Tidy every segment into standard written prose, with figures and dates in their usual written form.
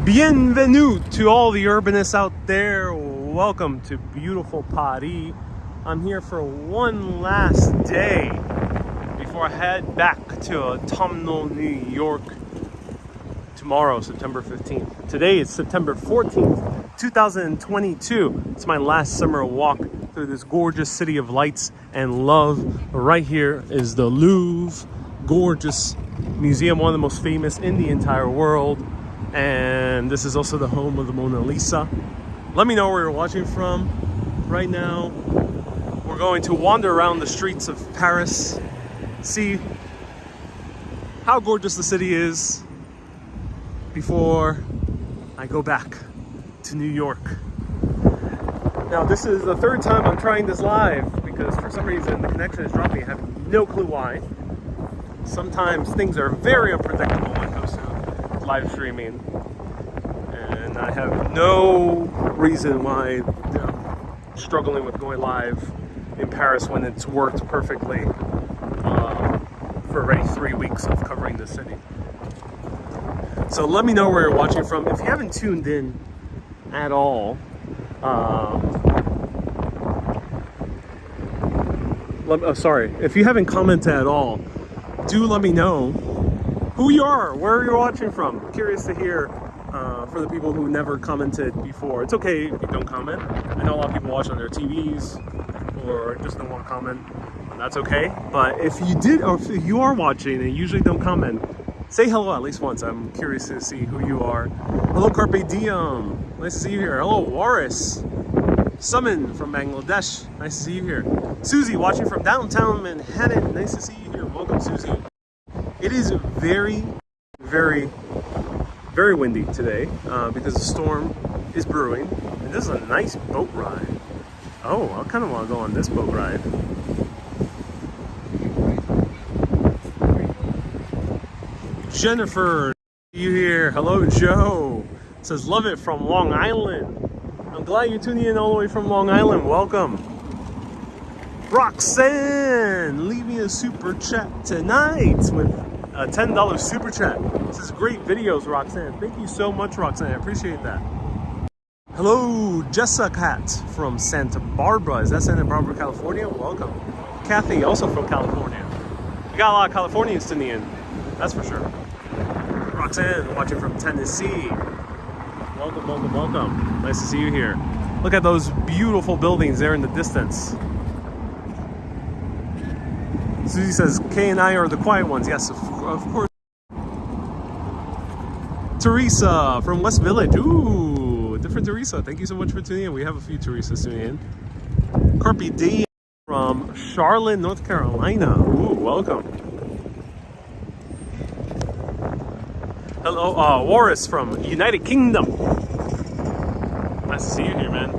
Bienvenue to all the urbanists out there. Welcome to beautiful Paris. I'm here for one last day before I head back to autumnal New York tomorrow, September 15th. Today is September 14th, 2022. It's my last summer walk through this gorgeous city of lights and love. Right here is the Louvre, gorgeous museum, one of the most famous in the entire world. And this is also the home of the Mona Lisa. Let me know where you're watching from. Right now, we're going to wander around the streets of Paris, see how gorgeous the city is before I go back to New York. Now, this is the third time I'm trying this live because for some reason the connection is dropping. I have no clue why. Sometimes things are very unpredictable when it comes to live streaming, and I have no reason why I'm struggling with going live in Paris when it's worked perfectly for already 3 weeks of covering the city. So let me know where you're watching from. If you haven't tuned in at all, if you haven't commented at all, do let me know who you are, where you're watching from. I'm curious to hear for the people who never commented before. It's okay if you don't comment. I know a lot of people watch on their TVs or just don't want to comment. That's okay. But if you did, or if you are watching and usually don't comment, say hello at least once. I'm curious to see who you are. Hello, Carpe Diem. Nice to see you here. Hello, Waris. Summon from Bangladesh. Nice to see you here. Susie, watching from downtown Manhattan. Nice to see you here. Welcome, Susie. It is very, very, very windy today because the storm is brewing. And this is a nice boat ride. Oh, I kind of want to go on this boat ride. Jennifer, you here? Hello, Joe. Says, love it from Long Island. I'm glad you're tuning in all the way from Long Island. Welcome. Roxanne, leave me a super chat tonight with a $10 super chat. This is great videos, Roxanne. Thank you so much, Roxanne. I appreciate that. Hello, Jessica Cat from Santa Barbara. Is that Santa Barbara, California? Welcome. Kathy, also from California. We got a lot of Californians tuning in. That's for sure. Roxanne, watching from Tennessee. Welcome, welcome, welcome. Nice to see you here. Look at those beautiful buildings there in the distance. Susie says, Kay and I are the quiet ones. Yes, of course. Teresa from West Village. Ooh, different Teresa. Thank you so much for tuning in. We have a few Teresas tuning in. Carpe Diem from Charlotte, North Carolina. Ooh, welcome. Hello, Waris from United Kingdom. Nice to see you here, man.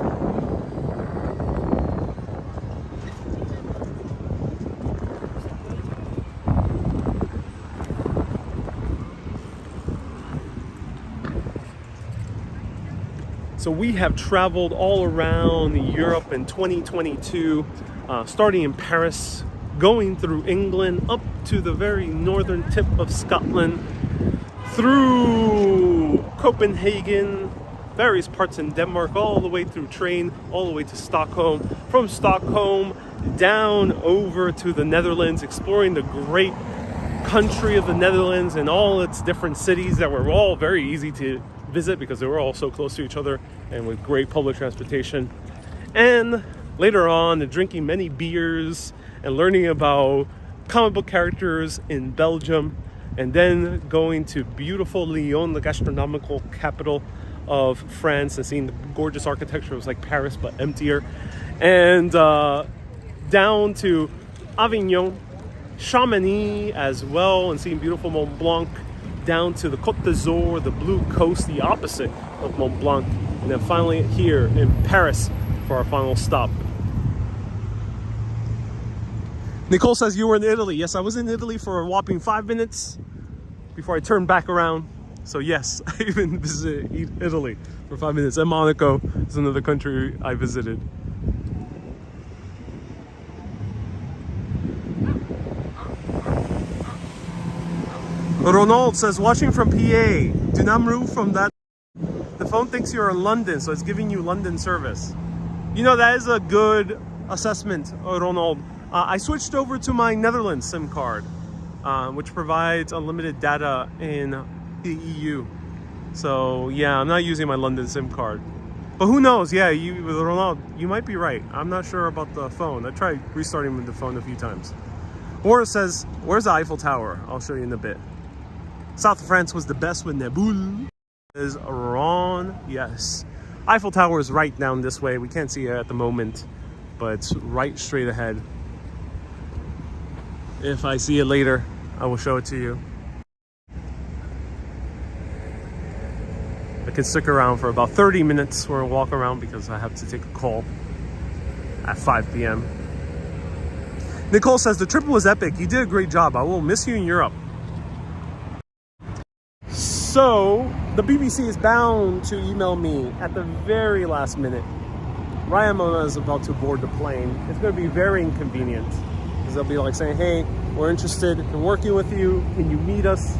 So we have traveled all around Europe in 2022, starting in Paris, going through England, up to the very northern tip of Scotland, through Copenhagen, various parts in Denmark, all the way through train, all the way to Stockholm. From Stockholm, down over to the Netherlands, exploring the great country of the Netherlands and all its different cities that were all very easy to visit because they were all so close to each other and with great public transportation. And later on, drinking many beers and learning about comic book characters in Belgium, and then going to beautiful Lyon, the gastronomical capital of France, and seeing the gorgeous architecture. It was like Paris but emptier. And down to Avignon, Chamonix as well, and seeing beautiful Mont Blanc, down to the Côte d'Azur, the blue coast, the opposite of Mont Blanc, and then finally here in Paris for our final stop. Nicole says you were in Italy. Yes, I was in Italy for a whopping 5 minutes before I turned back around. So yes, I even visited Italy for 5 minutes. And Monaco is another country I visited. Ronald says, watching from PA. Do not move from that The phone thinks you're in London, so it's giving you London service. You know, that is a good assessment, Ronald. I switched over to my Netherlands SIM card, which provides unlimited data in the EU. So yeah, I'm not using my London SIM card. But who knows? Yeah, Ronald, you might be right. I'm not sure about the phone. I tried restarting with the phone a few times. Or it says, where's the Eiffel Tower? I'll show you in a bit. South of France was the best with Nebul. Is Ron? Yes. Eiffel Tower is right down this way. We can't see it at the moment, but it's right straight ahead. If I see it later, I will show it to you. I can stick around for about 30 minutes or walk around because I have to take a call at 5 p.m. Nicole says, the trip was epic. You did a great job. I will miss you in Europe. So, the BBC is bound to email me at the very last minute. Ryan is about to board the plane. It's going to be very inconvenient because they'll be like saying, hey, we're interested in working with you. Can you meet us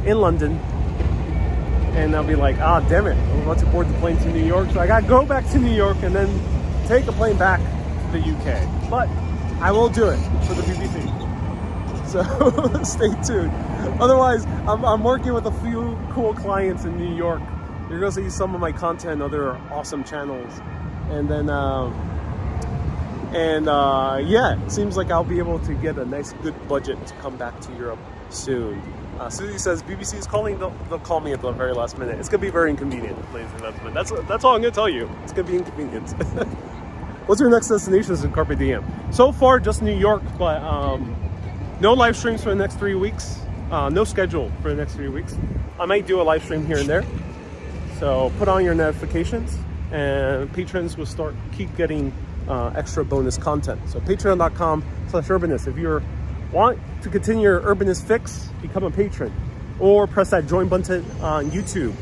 in London? And I'll be like, ah, damn it. I'm about to board the plane to New York. So I got to go back to New York and then take a plane back to the UK. But I will do it for the BBC. So stay tuned. Otherwise, I'm working with a few cool clients in New York. You're going to see some of my content, other awesome channels. And then, yeah, it seems like I'll be able to get a nice, good budget to come back to Europe soon. Susie says, BBC is calling, they'll call me at the very last minute. It's going to be very inconvenient, ladies and gentlemen. That's all I'm going to tell you. It's going to be inconvenient. What's your next destination in Carpe Diem? So far, just New York, but no live streams for the next 3 weeks. No schedule for the next 3 weeks. I might do a live stream here and there. So put on your notifications and patrons will keep getting extra bonus content. So patreon.com/urbanist. If you want to continue your urbanist fix, become a patron. Or press that join button on YouTube.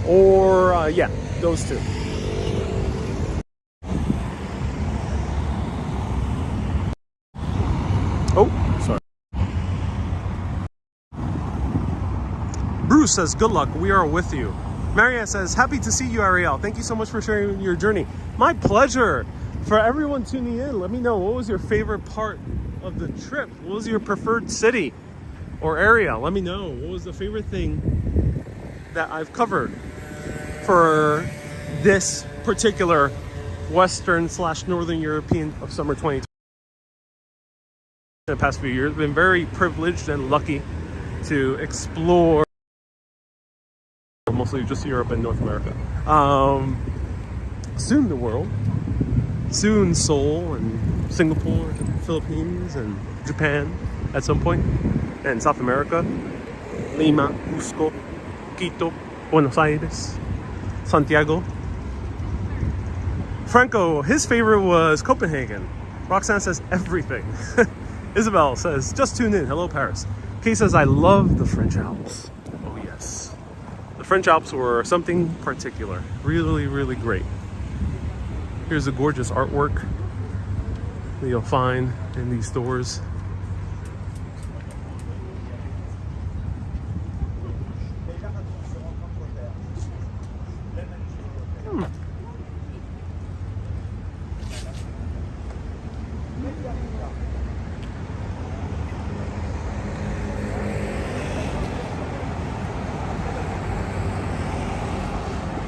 Or, yeah, those two. Oh, sorry. Bruce says, good luck. We are with you. Maria says, happy to see you, Ariel. Thank you so much for sharing your journey. My pleasure. For everyone tuning in, let me know, what was your favorite part of the trip? What was your preferred city or area? Let me know. What was the favorite thing that I've covered for this particular Western/Northern European of summer 2020? In the past few years, I've been very privileged and lucky to explore mostly just Europe and North America. Soon the world. Soon Seoul and Singapore and Philippines and Japan at some point. And South America. Lima, Cusco, Quito, Buenos Aires, Santiago. Franco, his favorite was Copenhagen. Roxanne says everything. Isabel says, just tune in. Hello, Paris. Kay says, I love the French Alps. Oh, yes. The French Alps were something particular. Really, really great. Here's a gorgeous artwork that you'll find in these stores.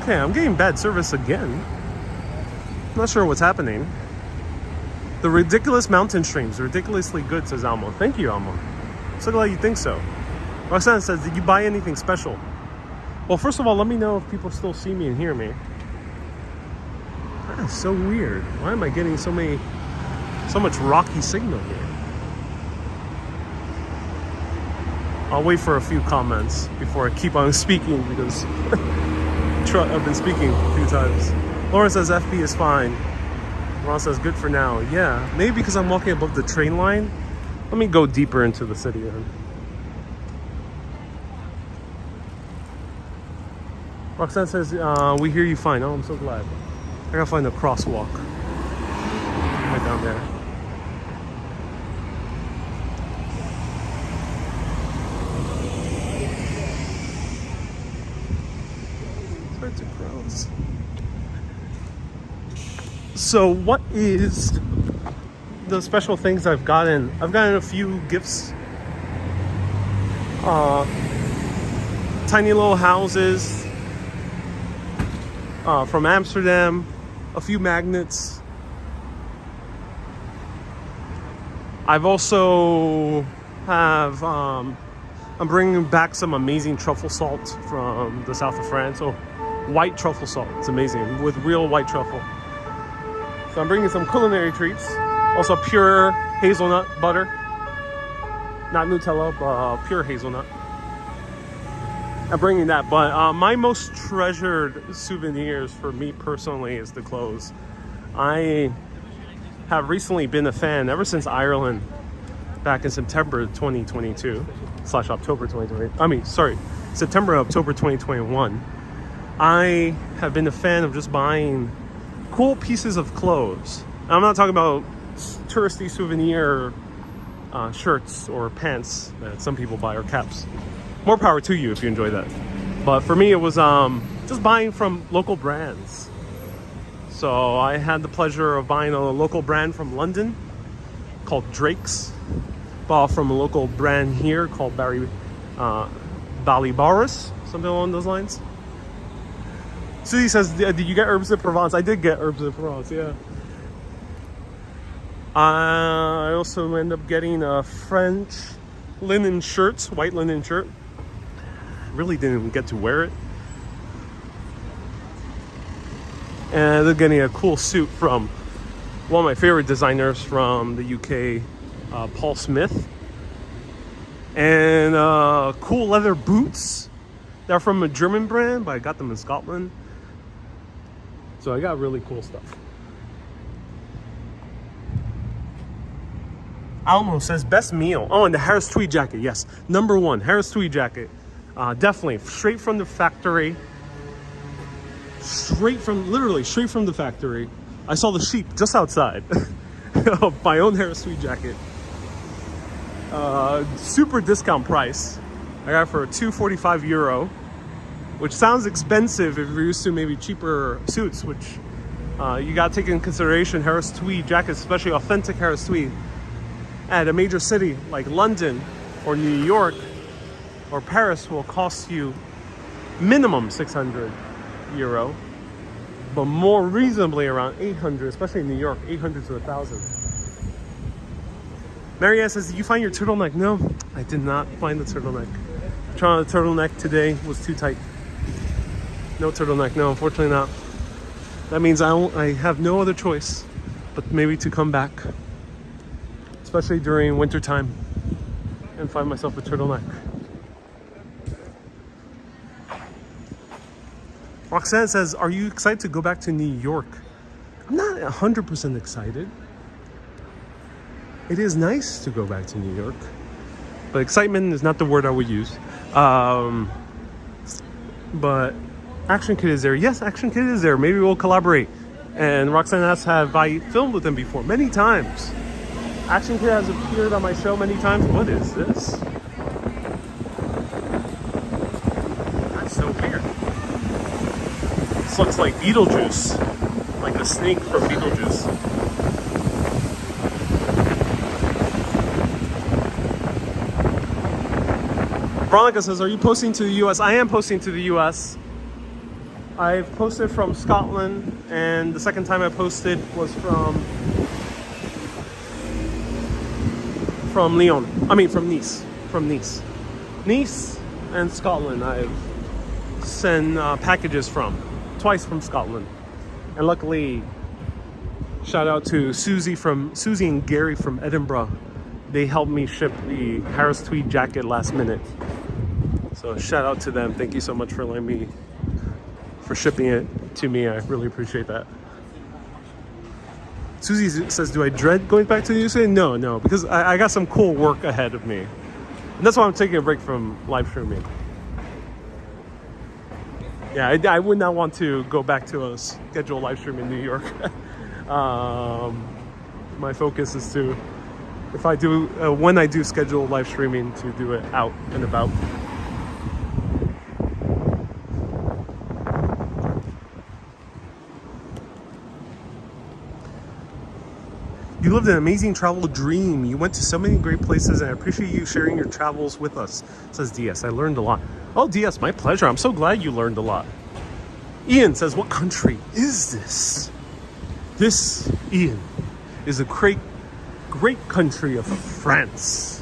Okay, I'm getting bad service again. Not sure what's happening. The ridiculous mountain streams, ridiculously good, says Alma. Thank you, Alma. So glad you think so. Roxanne says, did you buy anything special? Well, first of all, let me know if people still see me and hear me. That is so weird. Why am I getting so much rocky signal here? I'll wait for a few comments before I keep on speaking because I've been speaking a few times. Laura says FB is fine. Ron says good for now. Yeah, maybe because I'm walking above the train line. Let me go deeper into the city then. Roxanne says, we hear you fine. Oh, I'm so glad. I gotta find a crosswalk. Right down there. It's hard to So what is the special things I've gotten? I've gotten a few gifts. Tiny little houses from Amsterdam, a few magnets. I've also I'm bringing back some amazing truffle salt from the south of France. Oh, white truffle salt. It's amazing with real white truffle. So I'm bringing some culinary treats. Also pure hazelnut butter. Not Nutella, but pure hazelnut. I'm bringing that. But my most treasured souvenirs for me personally is the clothes. I have recently been a fan ever since Ireland back in September 2022 / October 2020. September, October 2021. I have been a fan of just buying cool pieces of clothes. I'm not talking about touristy souvenir shirts or pants that some people buy, or caps. More power to you if you enjoy that. But for me, it was just buying from local brands. So I had the pleasure of buying a local brand from London called Drake's. Bought from a local brand here called Ballyboris, something along those lines. Susie says, did you get Herbs de Provence? I did get Herbs de Provence, yeah. I also ended up getting a French linen shirt, white linen shirt. Really didn't even get to wear it. And they're getting a cool suit from one of my favorite designers from the UK, Paul Smith. And cool leather boots. They're from a German brand, but I got them in Scotland. So I got really cool stuff. Almo says best meal. Oh, and the Harris Tweed jacket. Yes, number one, Harris Tweed jacket. Definitely straight from the factory. Straight from the factory. I saw the sheep just outside of my own Harris Tweed jacket. Super discount price. I got it for €245, which sounds expensive if you're used to maybe cheaper suits, which you got to take into consideration. Harris Tweed jackets, especially authentic Harris Tweed, at a major city like London or New York or Paris will cost you minimum €600, but more reasonably around 800, especially in New York, 800 to 1,000. Marianne says, did you find your turtleneck? No, I did not find the turtleneck. Trying on the turtleneck today was too tight. No turtleneck, no, unfortunately not. That means I have no other choice but maybe to come back, especially during winter time, and find myself a turtleneck. Roxanne says, are you excited to go back to New York? I'm not 100% excited. It is nice to go back to New York, but excitement is not the word I would use. But Action Kid is there. Yes, Action Kid is there. Maybe we'll collaborate. And Roxanne asks, have I filmed with him before? Many times. Action Kid has appeared on my show many times. What is this? That's so weird. This looks like Beetlejuice. Like the snake from Beetlejuice. Veronica says, are you posting to the US? I am posting to the US. I've posted from Scotland, and the second time I posted was from Lyon. From Nice. Nice and Scotland I've sent packages from. Twice from Scotland. And luckily, shout out to Susie and Gary from Edinburgh. They helped me ship the Harris Tweed jacket last minute. So shout out to them. Thank you so much for shipping it to me. I really appreciate that. Susie says, do I dread going back to the USA? No, because I got some cool work ahead of me. And that's why I'm taking a break from live streaming. Yeah, I would not want to go back to a scheduled live stream in New York. My focus is to, when I do schedule live streaming, to do it out and about. You lived an amazing travel dream. You went to so many great places, and I appreciate you sharing your travels with us, says DS. I learned a lot. Oh, DS, my pleasure. I'm so glad you learned a lot. Ian says, what country is this? This, Ian, is a great country of France.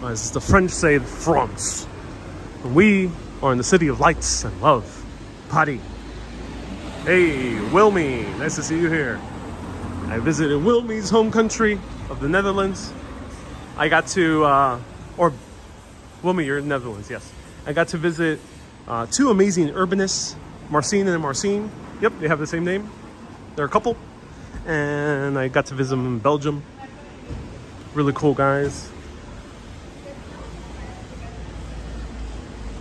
As the French say, France. We are in the city of lights and love. Paris. Hey, Wilmy, nice to see you here. I visited Wilmy's home country of the Netherlands. I got to, or Wilmy, you're in the Netherlands, yes. I got to visit two amazing urbanists, Marcin and Marcin. Yep, they have the same name. They're a couple. And I got to visit them in Belgium. Really cool guys.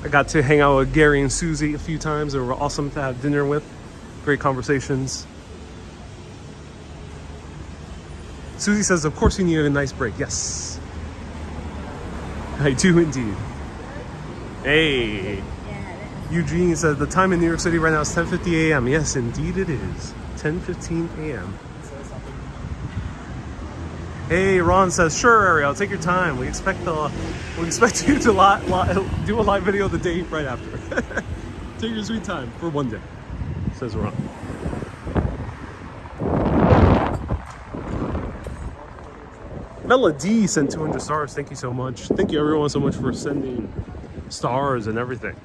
I got to hang out with Gary and Susie a few times. They were awesome to have dinner with. Great conversations. Susie says, of course you need a nice break. Yes. I do indeed. Hey. Eugene says, the time in New York City right now is 10:50 a.m. Yes, indeed it is. 10:15 a.m. Hey, Ron says, sure, Ariel, take your time. We expect you to do a live video the day right after. Take your sweet time for one day, says Ron. Melody sent 200 stars. Thank you so much. Thank you everyone so much for sending stars and everything.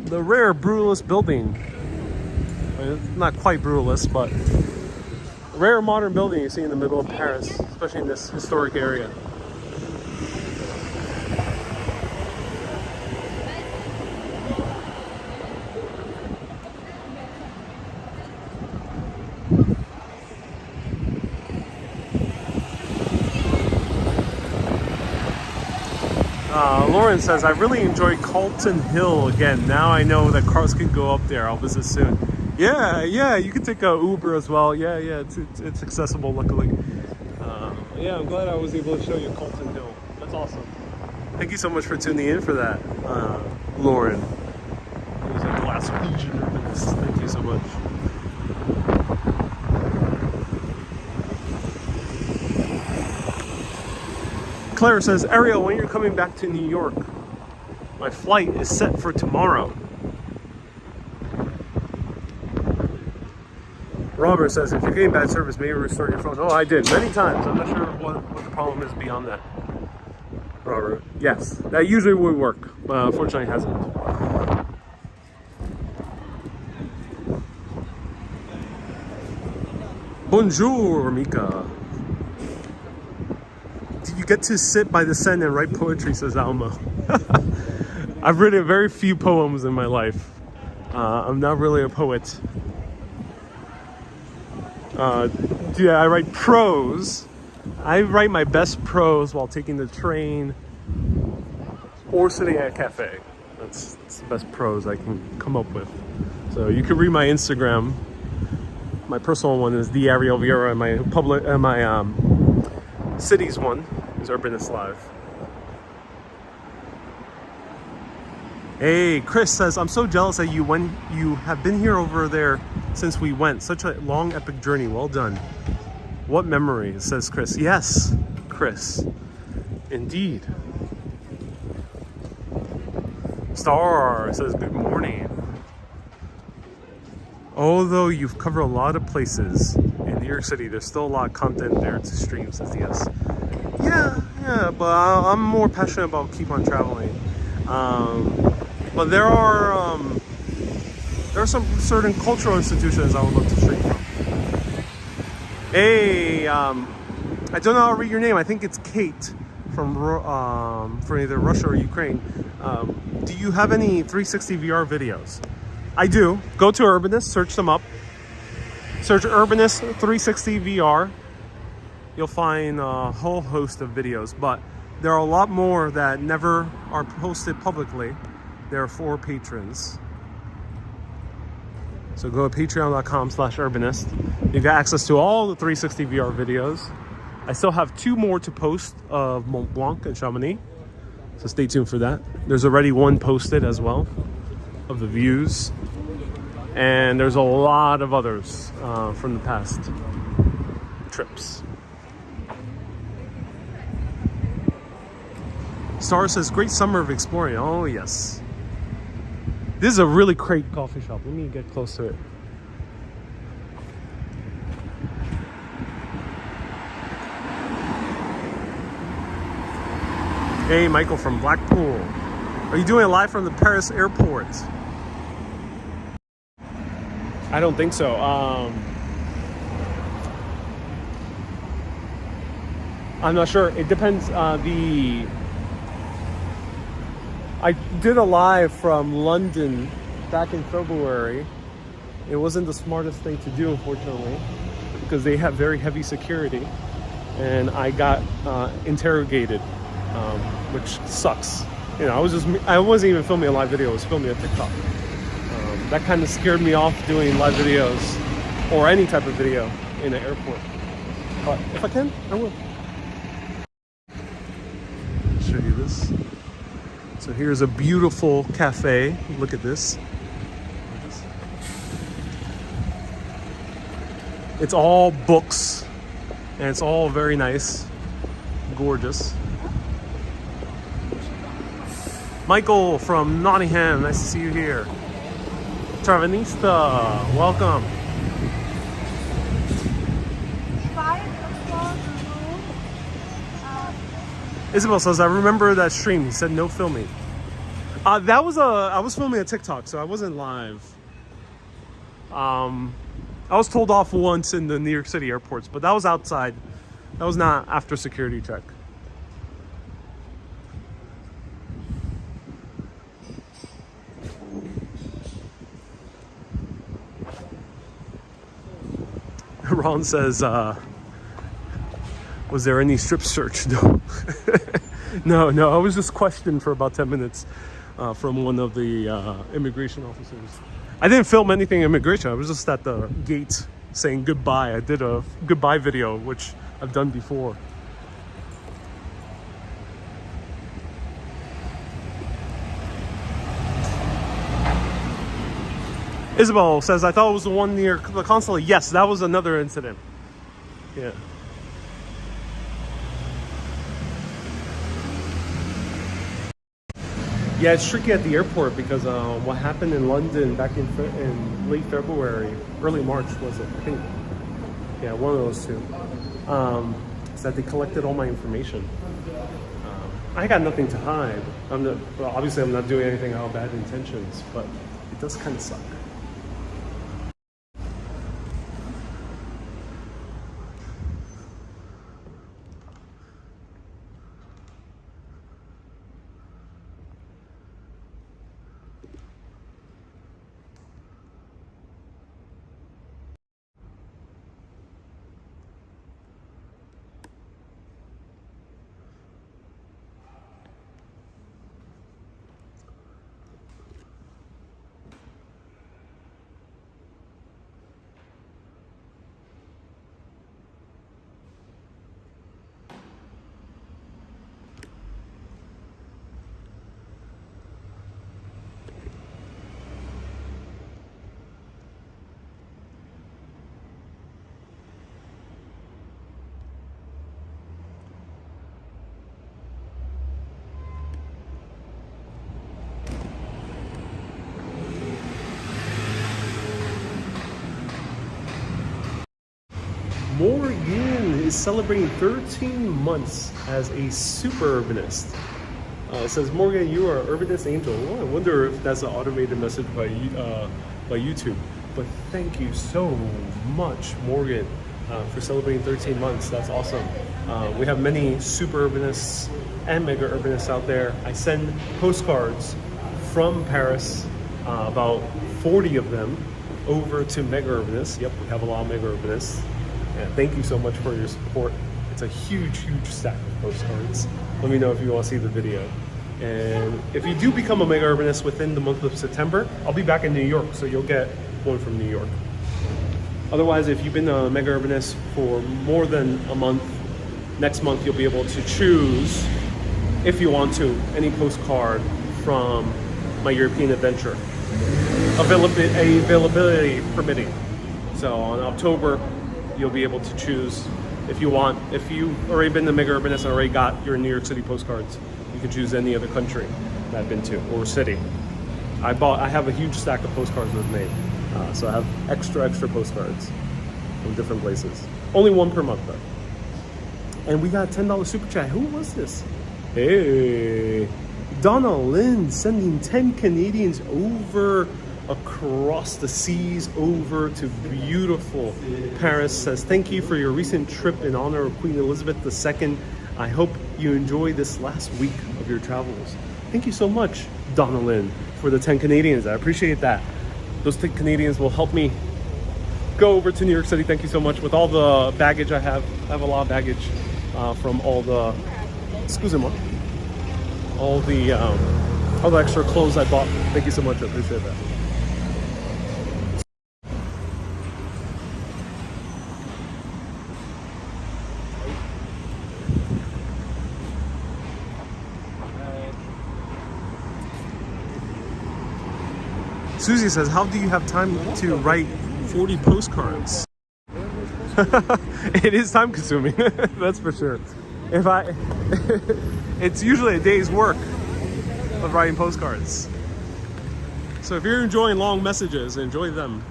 The rare brutalist building. Not quite brutalist, but rare modern building you see in the middle of Paris, especially in this historic area. Lauren says, I really enjoyed Calton Hill again. Now I know that cars can go up there. I'll visit soon. Yeah, you can take a Uber as well. Yeah, it's accessible, luckily. Yeah, I'm glad I was able to show you Calton Hill. That's awesome. Thank you so much for tuning in for that, Lauren. It was a Glaswegian urbanist. Thank you so much. Claire says, Ariel, when you're coming back to New York? My flight is set for tomorrow. Robert says, if you're getting bad service, maybe restart your phone. Oh, I did many times. I'm not sure what the problem is beyond that. Robert, yes, that usually would work, but unfortunately it hasn't. Bonjour, Mika. You get to sit by the Seine and write poetry, says Alma. I've written very few poems in my life. I'm not really a poet. I write prose. I write my best prose while taking the train or sitting at a cafe. That's the best prose I can come up with. So you can read my Instagram. My personal one is the Ariel Vieira, and my cities one is Urbanist Live. Hey, Chris says, I'm so jealous that you have been here over there since we went. Such a long, epic journey. Well done. What memories, says Chris. Yes, Chris. Indeed. Star says, good morning. Although you've covered a lot of places in New York City, there's still a lot of content there to stream, says DS. Yeah, but I'm more passionate about keep on traveling. But there are some certain cultural institutions I would love to stream from. Hey, I don't know how to read your name. I think it's Kate from either Russia or Ukraine. Do you have any 360 VR videos? I do. Go to Urbanist, search them up. Search Urbanist 360 VR. You'll find a whole host of videos, but there are a lot more that never are posted publicly. They're for patrons. So go to patreon.com/urbanist. You got access to all the 360 VR videos. I still have 2 more to post of Mont Blanc and Chamonix. So stay tuned for that. There's already one posted as well of the views. And there's a lot of others from the past trips. Star says, great summer of exploring. Oh, yes. This is a really great coffee shop. Let me get close to it. Hey, Michael from Blackpool. Are you doing it live from the Paris airport? I don't think so. I'm not sure. It depends. I did a live from London back in February. It wasn't the smartest thing to do, unfortunately, because they have very heavy security, and I got interrogated, which sucks. You know, I wasn't even filming a live video. I was filming a TikTok. That kind of scared me off doing live videos or any type of video in an airport. But if I can, I will. I'll show you this. So here's a beautiful cafe. Look at this. It's all books, and it's all very nice, gorgeous. Michael from Nottingham, nice to see you here. Travanista, welcome. 5 o'clock room. Isabel says, I remember that stream. He said no filming. I was filming a TikTok, so I wasn't live. I was told off once in the New York City airports, but that was outside. That was not after security check. Ron says, was there any strip search? No. No, I was just questioned for about 10 minutes from one of the immigration officers. I didn't film anything immigration. I was just at the gate saying goodbye. I did a goodbye video, which I've done before. Isabel says, I thought it was the one near the consulate. Yes, that was another incident. Yeah. Yeah, it's tricky at the airport because what happened in London back in late February, early March was it? I think. Yeah, one of those two. Is that they collected all my information. I got nothing to hide. Obviously, I'm not doing anything out of bad intentions, but it does kind of suck. Morgan is celebrating 13 months as a super urbanist. It says, Morgan, you are an urbanist angel. Well, I wonder if that's an automated message by YouTube. But thank you so much, Morgan, for celebrating 13 months. That's awesome. We have many super urbanists and mega urbanists out there. I send postcards from Paris, about 40 of them, over to mega urbanists. Yep, we have a lot of mega urbanists. And thank you so much for your support. It's a huge stack of postcards. Let me know if you want to see the video. And if you do become a mega urbanist within the month of September, I'll be back in New York, so you'll get one from New York. Otherwise, if you've been a mega urbanist for more than a month, next month you'll be able to choose, if you want to, any postcard from my European adventure. availability permitting. So on October, you'll be able to choose if you want. If you've already been to Mega Urbanist and already got your New York City postcards, you can choose any other country that I've been to or city. I have a huge stack of postcards with me, so I have extra postcards from different places. Only one per month though. And we got a $10 super chat. Who was this? Hey, Donna Lynn sending 10 Canadians over across the seas over to beautiful Paris. Says, thank you for your recent trip in honor of Queen Elizabeth II. I hope you enjoy this last week of your travels. Thank you so much, Donna Lynn, for the 10 Canadians. I appreciate that. Those 10 Canadians will help me go over to New York City. Thank you so much. With all the baggage I have a lot of baggage from all the, all the extra clothes I bought. Thank you so much. I appreciate that. Susie says, how do you have time to write 40 postcards? It is time consuming, that's for sure. It's usually a day's work of writing postcards. So if you're enjoying long messages, enjoy them,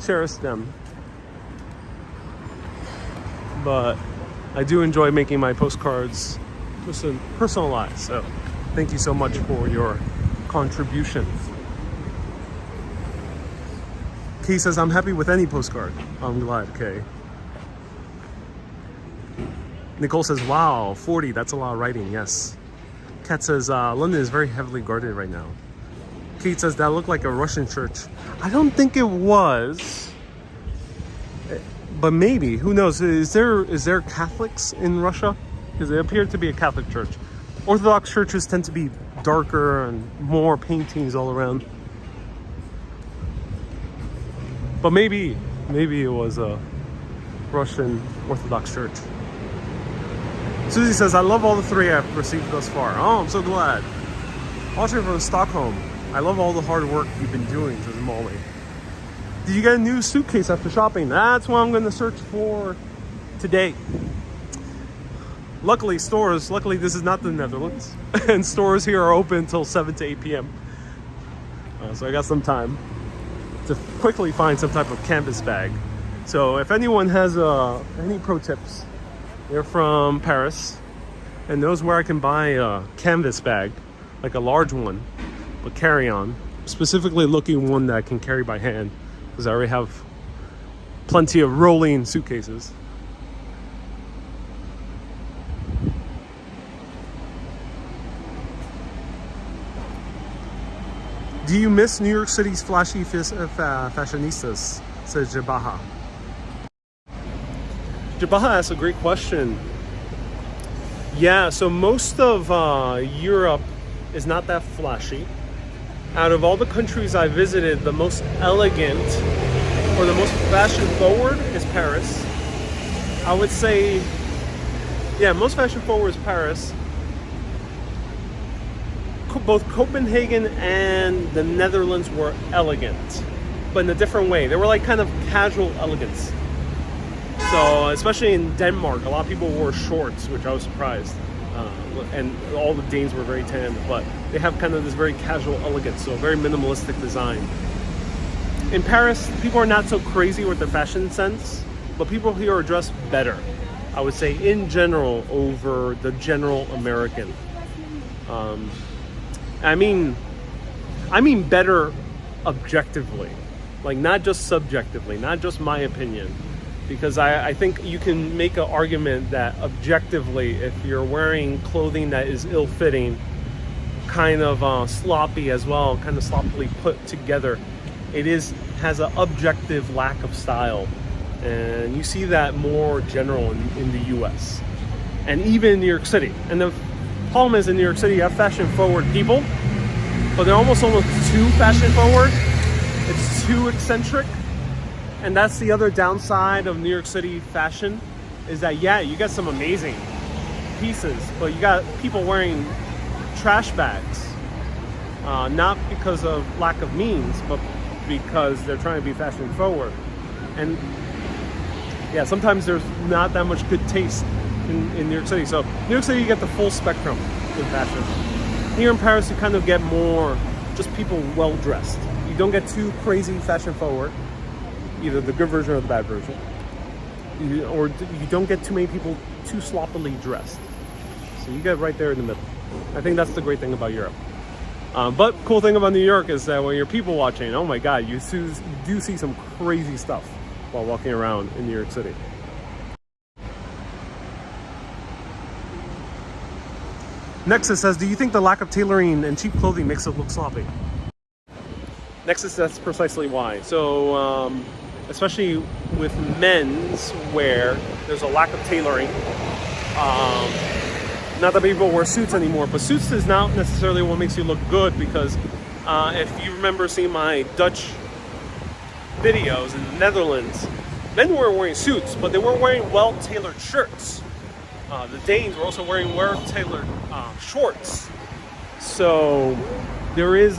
cherish them. But I do enjoy making my postcards personalized. So thank you so much for your contribution. Kay says, I'm happy with any postcard. I'm glad, Kay. Nicole says, wow, 40, that's a lot of writing, yes. Kat says, London is very heavily guarded right now. Kate says, that looked like a Russian church. I don't think it was, but maybe, who knows? Is there Catholics in Russia? Because it appeared to be a Catholic church. Orthodox churches tend to be darker and more paintings all around. But maybe it was a Russian Orthodox church. Susie says, I love all the 3 I've received thus far. Oh, I'm so glad. Watching from Stockholm. I love all the hard work you've been doing, says Molly. Did you get a new suitcase after shopping? That's what I'm going to search for today. Luckily, this is not the Netherlands. And stores here are open until 7 to 8 p.m. So I got some time to quickly find some type of canvas bag. So if anyone has any pro tips, they're from Paris and knows where I can buy a canvas bag, like a large one, but carry on, specifically looking one that I can carry by hand, because I already have plenty of rolling suitcases. Do you miss New York City's flashy fashionistas? Says Jabaha. Jabaha asks a great question. Yeah, so most of Europe is not that flashy. Out of all the countries I visited, the most elegant or the most fashion forward is Paris. I would say, yeah, most fashion forward is Paris. Both Copenhagen and the Netherlands were elegant, but in a different way. They were like kind of casual elegance. So especially in Denmark, a lot of people wore shorts, which I was surprised. And all the Danes were very tan, but they have kind of this very casual elegance, so a very minimalistic design. In Paris, people are not so crazy with their fashion sense, but people here are dressed better, I would say, in general, over the general American. I mean better objectively, like not just subjectively, not just my opinion, because I think you can make an argument that objectively, if you're wearing clothing that is ill-fitting, kind of sloppy as well, kind of sloppily put together, has an objective lack of style, and you see that more general in the US and even in New York City. And the problem is, in New York City you have fashion forward people, but they're almost too fashion forward. It's too eccentric. And that's the other downside of New York City fashion, is that, yeah, you got some amazing pieces, but you got people wearing trash bags. not because of lack of means, but because they're trying to be fashion forward. And yeah, sometimes there's not that much good taste in New York City. So New York City, you get the full spectrum in fashion. Here in Paris, you kind of get more just people well dressed. You don't get too crazy fashion forward, either the good version or the bad version. Or you don't get too many people too sloppily dressed. So you get right there in the middle. I think that's the great thing about Europe. But cool thing about New York is that when you're people watching, oh my God, you do see some crazy stuff while walking around in New York City. Nexus says, do you think the lack of tailoring and cheap clothing makes it look sloppy? Nexus, that's precisely why. So, especially with men's wear, there's a lack of tailoring. Not that people wear suits anymore, but suits is not necessarily what makes you look good, because if you remember seeing my Dutch videos in the Netherlands, men were wearing suits, but they weren't wearing well-tailored shirts. The Danes were also wearing well-tailored shorts. So there is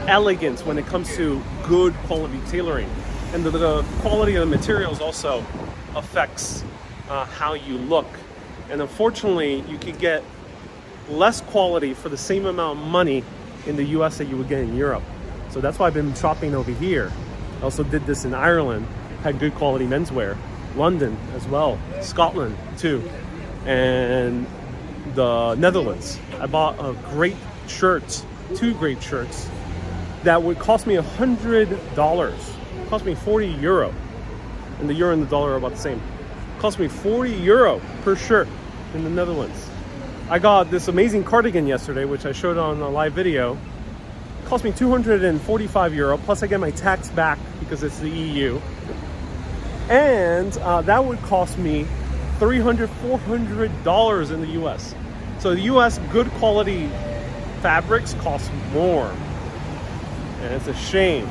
elegance when it comes to good quality tailoring. And the quality of the materials also affects how you look. And unfortunately, you could get less quality for the same amount of money in the US that you would get in Europe. So that's why I've been shopping over here. I also did this in Ireland, had good quality menswear. London as well, Scotland too, and the Netherlands. I bought a great shirt, 2 great shirts that would cost me $100. It cost me 40 euro, and the euro and the dollar are about the same. It cost me 40 euro per shirt in the Netherlands. I got this amazing cardigan yesterday, which I showed on a live video. It cost me 245 euro, plus I get my tax back because it's the EU. And that would cost me $300, $400 in the US. So the US good quality fabrics cost more. And it's a shame,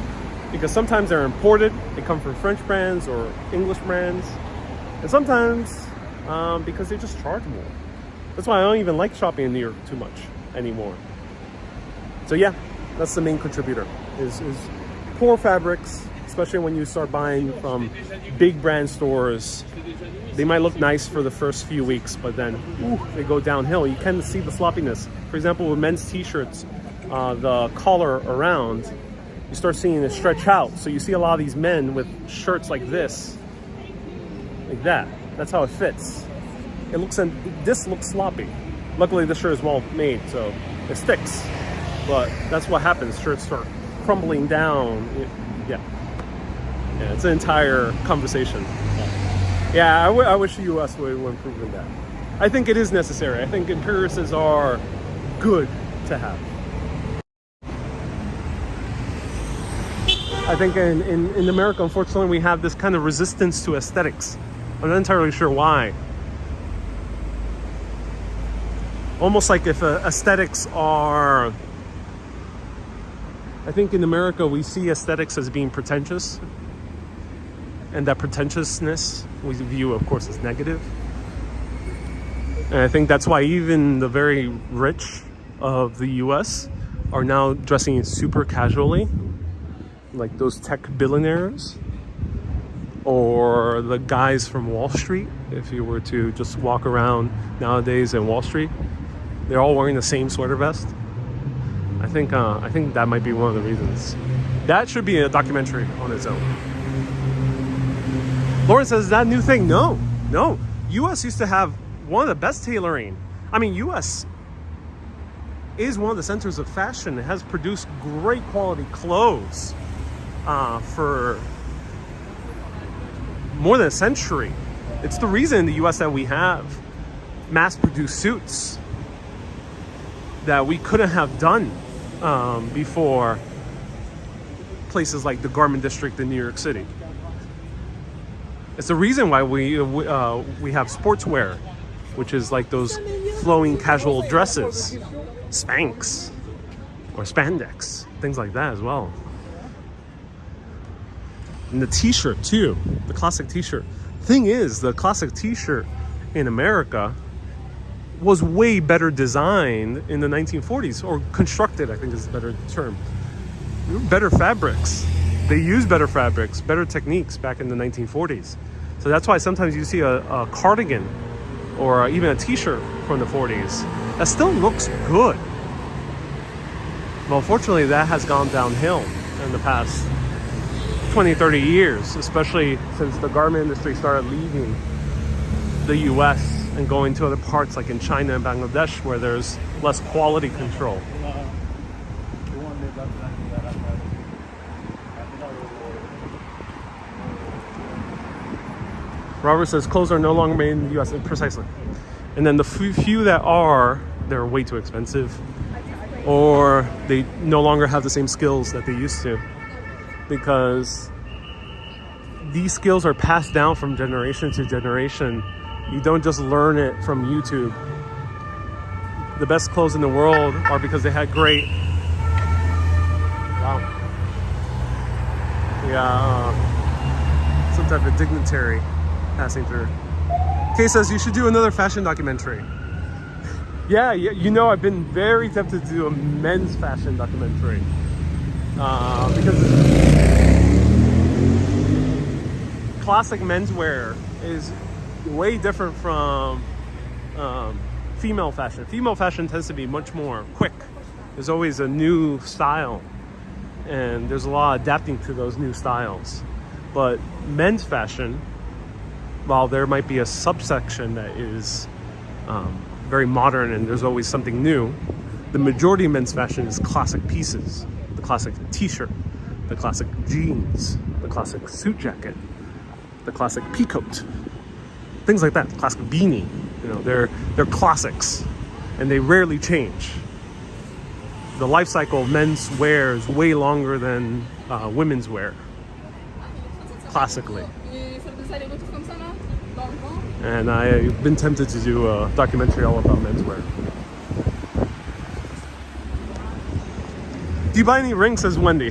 because sometimes they're imported, they come from French brands or English brands. And sometimes because they just charge more. That's why I don't even like shopping in New York too much anymore. So yeah, that's the main contributor, is poor fabrics. Especially when you start buying from big brand stores. They might look nice for the first few weeks, but then they go downhill. You can see the sloppiness. For example, with men's t-shirts, the collar around, you start seeing it stretch out. So you see a lot of these men with shirts like this, like that. That's how it fits. This looks sloppy. Luckily, this shirt is well made, so it sticks. But that's what happens. Shirts start crumbling down. Yeah, it's an entire conversation. Yeah, I wish the U.S. would improve in that. I think it is necessary. I think appearances are good to have. I think in America, unfortunately, we have this kind of resistance to aesthetics. I'm not entirely sure why. Almost like if aesthetics are... I think in America, we see aesthetics as being pretentious. And that pretentiousness we view, of course, as negative. And I think that's why even the very rich of the US are now dressing super casually, like those tech billionaires, or the guys from Wall Street. If you were to just walk around nowadays in Wall Street, they're all wearing the same sweater vest. I think that might be one of the reasons. That should be a documentary on its own. Lauren says, is that a new thing? No. US used to have one of the best tailoring. I mean, US is one of the centers of fashion. It has produced great quality clothes for more than a century. It's the reason in the US that we have mass-produced suits that we couldn't have done before places like the Garment District in New York City. It's the reason why we have sportswear, which is like those flowing casual dresses, Spanx or spandex, things like that as well. And the t-shirt too, the classic t-shirt. Thing is, the classic t-shirt in America was way better designed in the 1940s, or constructed, I think is a better term. Better fabrics. They used better fabrics, better techniques back in the 1940s. So that's why sometimes you see a cardigan or even a t-shirt from the 40s that still looks good. Well, unfortunately, that has gone downhill in the past 20, 30 years, especially since the garment industry started leaving the US and going to other parts like in China and Bangladesh where there's less quality control. Robert says clothes are no longer made in the US. Precisely. And then the few that are, they're way too expensive, or they no longer have the same skills that they used to, because these skills are passed down from generation to generation. You don't just learn it from YouTube. The best clothes in the world are because they had great, wow, yeah, some type of dignitary passing through. Kay says you should do another fashion documentary. Yeah, you know, I've been very tempted to do a men's fashion documentary because classic menswear is way different from female fashion. Female fashion tends to be much more quick. There's always a new style, and there's a lot of adapting to those new styles. But men's fashion, while there might be a subsection that is very modern and there's always something new, the majority of men's fashion is classic pieces. The classic t-shirt, the classic jeans, the classic suit jacket, the classic pea coat, things like that. Classic beanie, you know, they're classics, and they rarely change. The life cycle of men's wear is way longer than women's wear, classically. And I've been tempted to do a documentary all about menswear. Do you buy any rings, says Wendy?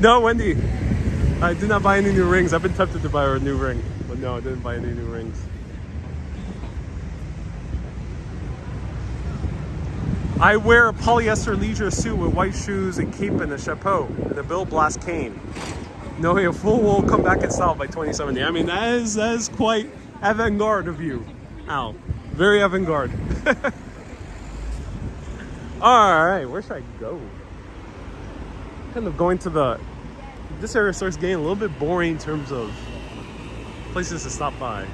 No, Wendy, I did not buy any new rings. I've been tempted to buy a new ring, but no, I didn't buy any new rings. I wear a polyester leisure suit with white shoes and cape and a chapeau and a Bill Blass cane. No, a full wool come back in style by 2070. I mean, that is quite avant-garde of you, Al. Very avant-garde. All right, where should I go? Kind of going to this area starts getting a little bit boring in terms of places to stop by.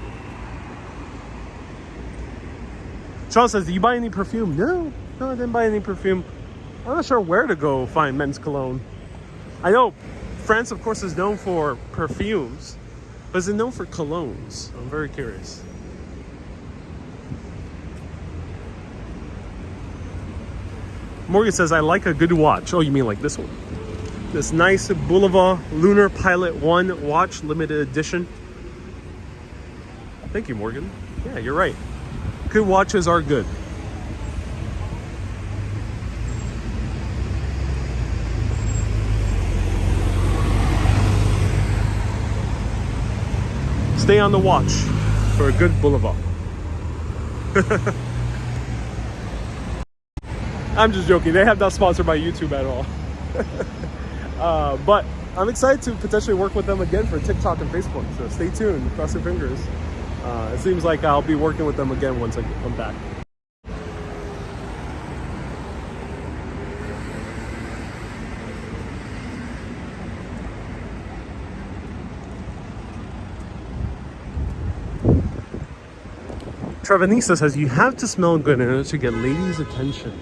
Sean says, do you buy any perfume? No, I didn't buy any perfume. I'm not sure where to go find men's cologne. I know France, of course, is known for perfumes, but is it known for colognes? I'm very curious. Morgan says, I like a good watch. Oh, you mean like this one? This nice Boulevard Lunar Pilot 1 watch, limited edition. Thank you, Morgan. Yeah, you're right. Good watches are good. Stay on the watch for a good boulevard. I'm just joking. They have not sponsored by YouTube at all. But I'm excited to potentially work with them again for TikTok and Facebook. So stay tuned. Cross your fingers. It seems like I'll be working with them again once I come back. Trevanisa says, you have to smell good in order to get ladies' attention.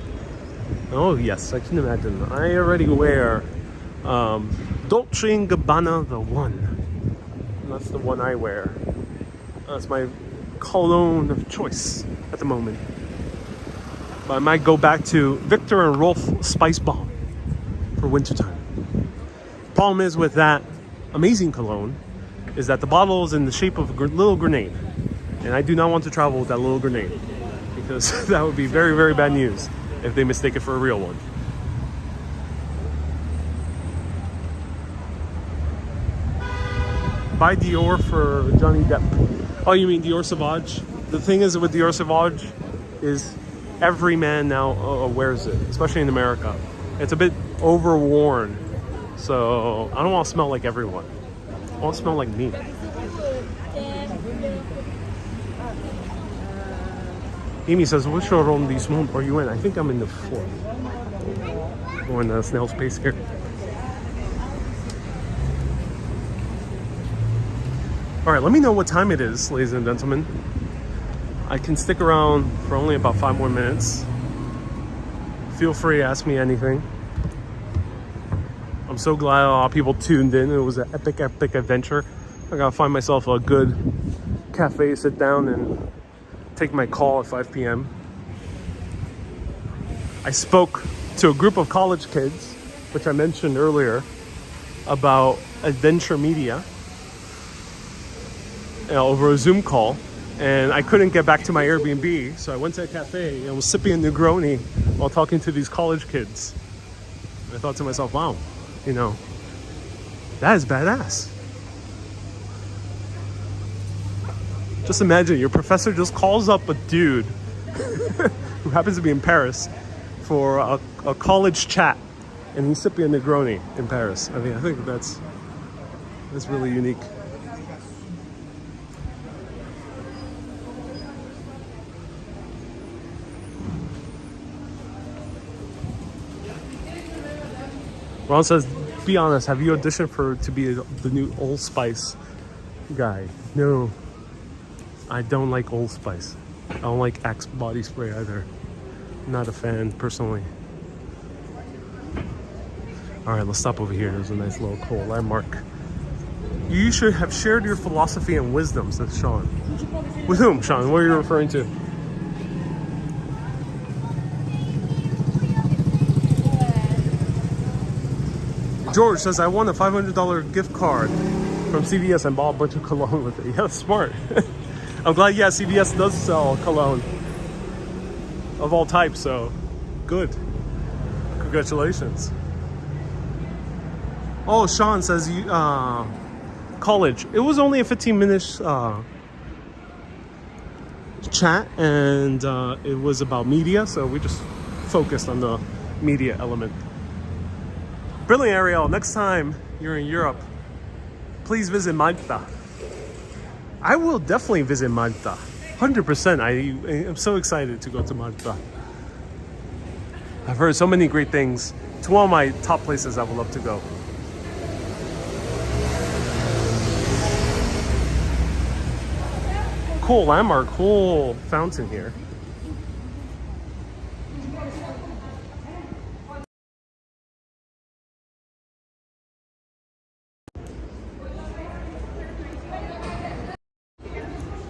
Oh yes, I can imagine. I already wear Dolce & Gabbana the One. And that's the one I wear. That's my cologne of choice at the moment. But I might go back to Victor and Rolf Spice Bomb for wintertime. Problem is with that amazing cologne is that the bottle is in the shape of a little grenade. And I do not want to travel with that little grenade, because that would be very, very bad news if they mistake it for a real one. Buy Dior for Johnny Depp. Oh, you mean Dior Sauvage? the thing is with Dior Sauvage is every man now wears it, especially in America. It's a bit overworn, so I don't want to smell like everyone. I want to smell like me. Amy says, which arrondissement are you in? I think I'm in the 4th. Going to snail space here. All right, let me know what time it is, ladies and gentlemen. I can stick around for only about 5 more minutes. Feel free to ask me anything. I'm so glad a lot of people tuned in. It was an epic adventure. I gotta find myself a good cafe, sit down and take my call at 5 p.m. I spoke to a group of college kids, which I mentioned earlier, about adventure media over a Zoom call, and I couldn't get back to my Airbnb, so I went to a cafe and was sipping a Negroni while talking to these college kids. And I thought to myself, wow, you know, that is badass. Just imagine your professor just calls up a dude who happens to be in Paris for a college chat, and he's sipping a Negroni in Paris. I mean, I think that's really unique. Ron says, be honest, have you auditioned to be the new Old Spice guy? No, I don't like Old Spice. I don't like Axe body spray either. Not a fan, personally. All right, let's stop over here. There's a nice little cool landmark. You should have shared your philosophy and wisdom, says Sean. With whom, Sean? What are you referring to? George says, I won a $500 gift card from CVS and bought a bunch of cologne with it. Yeah, that's smart. I'm glad, yeah, CVS does sell cologne of all types, so good. Congratulations. Oh, Sean says, college. It was only a 15-minute chat, and it was about media, so we just focused on the media element. Brilliant, Ariel. Next time you're in Europe, please visit Malta. I will definitely visit Malta. 100%. I am so excited to go to Malta. I've heard so many great things. It's one of my top places I would love to go. Cool landmark, cool fountain here.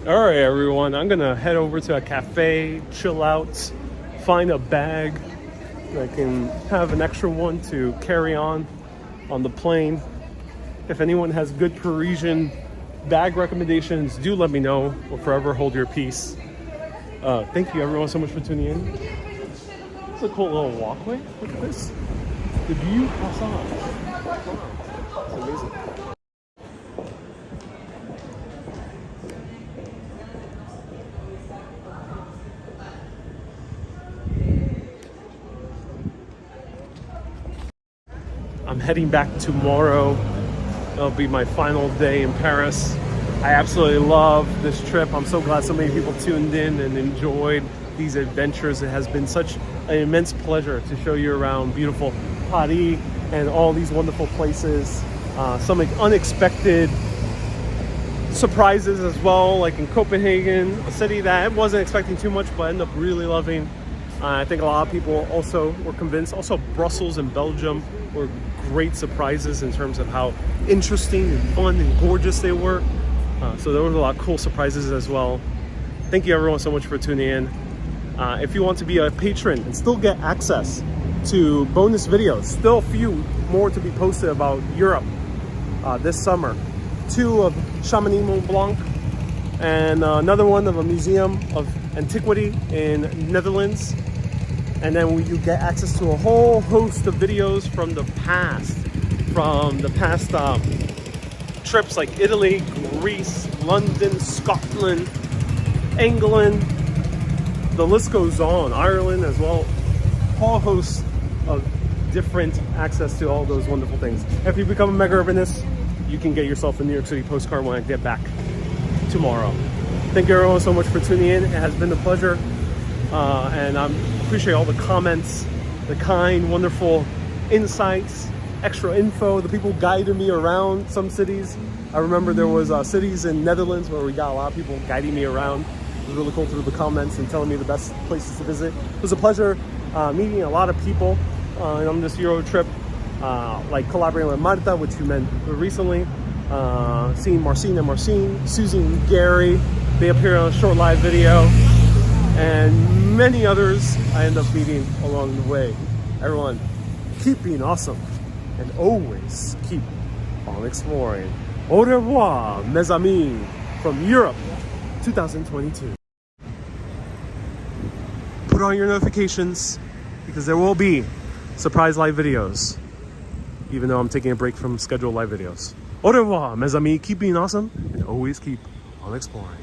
All right, everyone, I'm gonna head over to a cafe, chill out, find a bag. I can have an extra one to carry on the plane. If anyone has good Parisian bag recommendations, do let me know. We'll forever hold your peace. Thank you everyone so much for tuning in. It's a cool little walkway. Look at this. The view passage. Wow, it's amazing. I'm heading back tomorrow. It'll be my final day in Paris. I absolutely love this trip. I'm so glad so many people tuned in and enjoyed these adventures. It has been such an immense pleasure to show you around beautiful Paris and all these wonderful places. Some unexpected surprises as well, like in Copenhagen, a city that I wasn't expecting too much, but ended up really loving. I think a lot of people also were convinced. Also, Brussels and Belgium were great surprises in terms of how interesting and fun and gorgeous they were. So there was a lot of cool surprises as well. Thank you everyone so much for tuning in. If you want to be a patron and still get access to bonus videos, still a few more to be posted about Europe this summer. 2 of Chamonix Mont Blanc and another one of a museum of antiquity in Netherlands. And then you get access to a whole host of videos from the past trips like Italy, Greece, London, Scotland, England, the list goes on. Ireland as well. Whole host of different access to all those wonderful things. If you become a mega urbanist, you can get yourself a New York City postcard when I get back tomorrow. Thank you everyone so much for tuning in. It has been a pleasure. And I appreciate all the comments, the kind, wonderful insights, extra info, the people guiding me around some cities. I remember there was cities in Netherlands where we got a lot of people guiding me around. It was really cool through the comments and telling me the best places to visit. It was a pleasure meeting a lot of people on this Euro trip, like collaborating with Marta, which you met recently, seeing Marcin, Susie and Gary. They appear on a short live video, and many others I end up meeting along the way. Everyone, keep being awesome and always keep on exploring. Au revoir, mes amis, from Europe 2022. Put on your notifications because there will be surprise live videos, even though I'm taking a break from scheduled live videos. Au revoir, mes amis, keep being awesome and always keep on exploring.